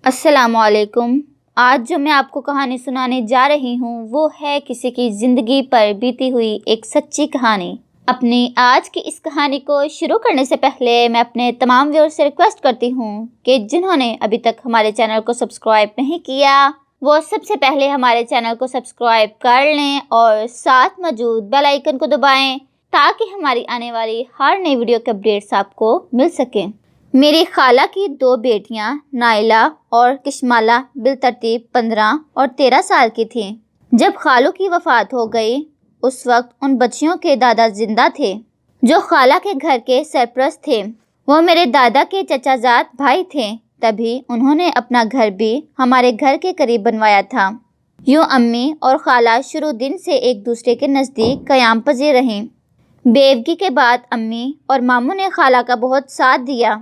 السلام علیکم۔ آج جو میں آپ کو کہانی سنانے جا رہی ہوں وہ ہے کسی کی زندگی پر بیتی ہوئی ایک سچی کہانی۔ اپنی آج کی اس کہانی کو شروع کرنے سے پہلے میں اپنے تمام ویورز سے ریکویسٹ کرتی ہوں کہ جنہوں نے ابھی تک ہمارے چینل کو سبسکرائب نہیں کیا وہ سب سے پہلے ہمارے چینل کو سبسکرائب کر لیں اور ساتھ موجود بیل آئیکن کو دبائیں تاکہ ہماری آنے والی ہر نئی ویڈیو کے اپڈیٹس آپ کو مل سکیں۔ میری خالہ کی 2 بیٹیاں نائلہ اور کشمالہ بالترتیب 15 اور 13 سال کی تھیں۔ جب خالو کی وفات ہو گئی اس وقت ان بچیوں کے دادا زندہ تھے جو خالہ کے گھر کے سرپرست تھے۔ وہ میرے دادا کے چچا زاد بھائی تھے، تبھی انہوں نے اپنا گھر بھی ہمارے گھر کے قریب بنوایا تھا۔ یوں امی اور خالہ شروع دن سے ایک دوسرے کے نزدیک قیام پذیر رہیں۔ بیوگی کے بعد امی اور ماموں نے خالہ کا بہت ساتھ دیا،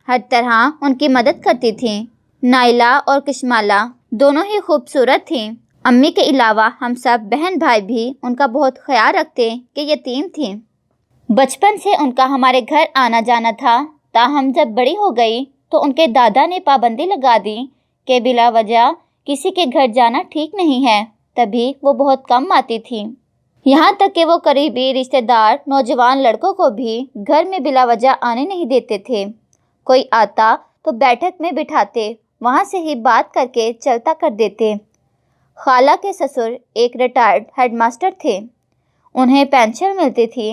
ہر طرح ان کی مدد کرتی تھیں۔ نائلہ اور کشمالہ دونوں ہی خوبصورت تھیں۔ امی کے علاوہ ہم سب بہن بھائی بھی ان کا بہت خیال رکھتے کہ یتیم تھیں۔ بچپن سے ان کا ہمارے گھر آنا جانا تھا، تاہم جب بڑی ہو گئی تو ان کے دادا نے پابندی لگا دی کہ بلا وجہ کسی کے گھر جانا ٹھیک نہیں ہے، تبھی وہ بہت کم آتی تھی۔ یہاں تک کہ وہ قریبی رشتہ دار نوجوان لڑکوں کو بھی گھر میں بلا وجہ آنے نہیں دیتے تھے۔ کوئی آتا تو بیٹھک میں بٹھاتے، وہاں سے ہی بات کر کے چلتا کر دیتے۔ خالہ کے سسر ایک ریٹائرڈ ہیڈ ماسٹر تھے۔ انہیں پینشن ملتی تھی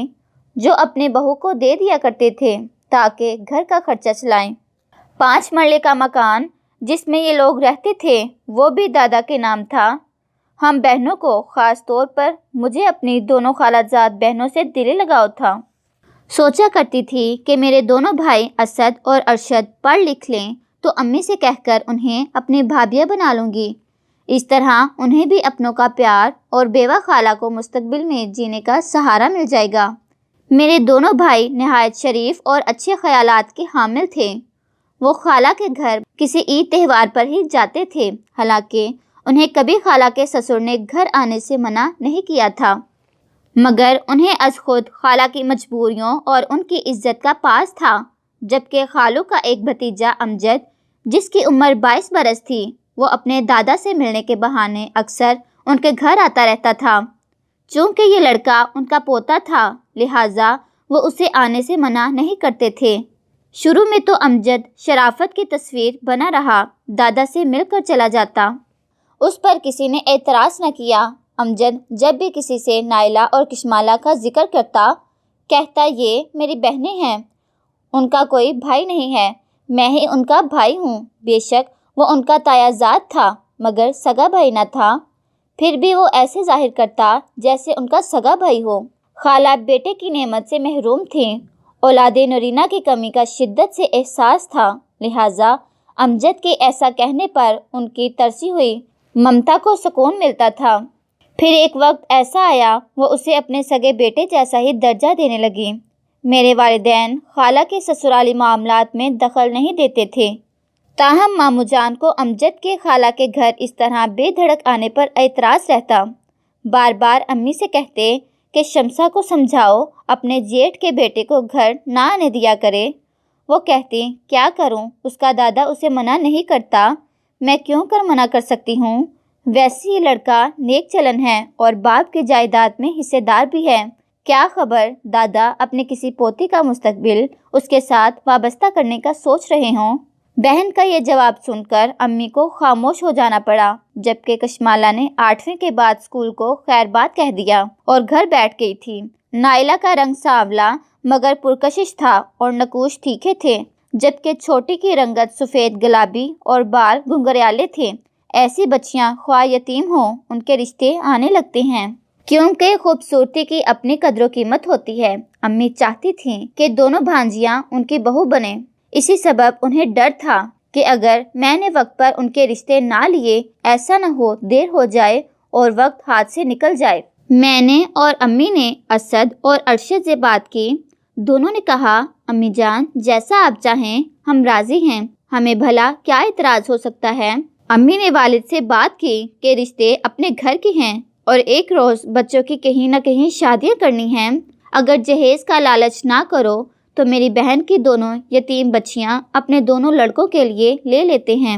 جو اپنے بہو کو دے دیا کرتے تھے تاکہ گھر کا خرچہ چلائیں۔ 5 مرلے کا مکان جس میں یہ لوگ رہتے تھے وہ بھی دادا کے نام تھا۔ ہم بہنوں کو، خاص طور پر مجھے اپنی دونوں خالہ زاد بہنوں سے دلی لگاؤ تھا۔ سوچا کرتی تھی کہ میرے دونوں بھائی اسد اور ارشد پڑھ لکھ لیں تو امی سے کہہ کر انہیں اپنی بھابھیاں بنا لوں گی۔ اس طرح انہیں بھی اپنوں کا پیار اور بیوہ خالہ کو مستقبل میں جینے کا سہارا مل جائے گا۔ میرے دونوں بھائی نہایت شریف اور اچھے خیالات کے حامل تھے۔ وہ خالہ کے گھر کسی عید تہوار پر ہی جاتے تھے، حالانکہ انہیں کبھی خالہ کے سسر نے گھر آنے سے منع نہیں کیا تھا، مگر انہیں از خود خالہ کی مجبوریوں اور ان کی عزت کا پاس تھا۔ جبکہ خالو کا ایک بھتیجا امجد جس کی عمر 22 برس تھی، وہ اپنے دادا سے ملنے کے بہانے اکثر ان کے گھر آتا رہتا تھا۔ چونکہ یہ لڑکا ان کا پوتا تھا لہٰذا وہ اسے آنے سے منع نہیں کرتے تھے۔ شروع میں تو امجد شرافت کی تصویر بنا رہا، دادا سے مل کر چلا جاتا، اس پر کسی نے اعتراض نہ کیا۔ امجد جب بھی کسی سے نائلہ اور کشمالہ کا ذکر کرتا، کہتا یہ میری بہنیں ہیں، ان کا کوئی بھائی نہیں ہے، میں ہی ان کا بھائی ہوں۔ بے شک وہ ان کا تایا زاد تھا مگر سگا بھائی نہ تھا، پھر بھی وہ ایسے ظاہر کرتا جیسے ان کا سگا بھائی ہو۔ خالہ بیٹے کی نعمت سے محروم تھیں، اولاد نرینہ کی کمی کا شدت سے احساس تھا، لہٰذا امجد کے ایسا کہنے پر ان کی ترسی ہوئی ممتا کو سکون ملتا تھا۔ پھر ایک وقت ایسا آیا وہ اسے اپنے سگے بیٹے جیسا ہی درجہ دینے لگی۔ میرے والدین خالہ کے سسرالی معاملات میں دخل نہیں دیتے تھے، تاہم ماموں جان کو امجد کے خالہ کے گھر اس طرح بے دھڑک آنے پر اعتراض رہتا۔ بار بار امی سے کہتے کہ شمسہ کو سمجھاؤ اپنے جیٹھ کے بیٹے کو گھر نہ آنے دیا کرے۔ وہ کہتی کیا کروں، اس کا دادا اسے منع نہیں کرتا، میں کیوں کر منع کر سکتی ہوں؟ ویسے یہ لڑکا نیک چلن ہے اور باپ کے جائیداد میں حصے دار بھی ہے، کیا خبر دادا اپنے کسی پوتی کا مستقبل اس کے ساتھ وابستہ کرنے کا سوچ رہے ہوں۔ بہن کا یہ جواب سن کر امی کو خاموش ہو جانا پڑا، جبکہ کشمالہ نے 8ویں کے بعد اسکول کو خیر بات کہہ دیا اور گھر بیٹھ گئی تھی۔ نائلہ کا رنگ سانولا مگر پرکشش تھا اور نقوش تیکھے تھے، جبکہ چھوٹی کی رنگت سفید گلابی اور بال گھنگریالے تھے۔ ایسی بچیاں خواہ یتیم ہوں ان کے رشتے آنے لگتے ہیں، کیونکہ خوبصورتی کی اپنی قدر و قیمت ہوتی ہے۔ امی چاہتی تھیں کہ دونوں بھانجیاں ان کی بہو بنیں، اسی سبب انہیں ڈر تھا کہ اگر میں نے وقت پر ان کے رشتے نہ لیے، ایسا نہ ہو دیر ہو جائے اور وقت ہاتھ سے نکل جائے۔ میں نے اور امی نے اسد اور ارشد سے بات کی۔ دونوں نے کہا امی جان جیسا آپ چاہیں ہم راضی ہیں، ہمیں بھلا کیا اعتراض ہو سکتا ہے۔ امی نے والد سے بات کی کہ رشتے اپنے گھر کے ہیں اور ایک روز بچوں کی کہیں نہ کہیں شادیاں کرنی ہیں، اگر جہیز کا لالچ نہ کرو تو میری بہن کی دونوں یتیم بچیاں اپنے دونوں لڑکوں کے لیے لے لیتے ہیں۔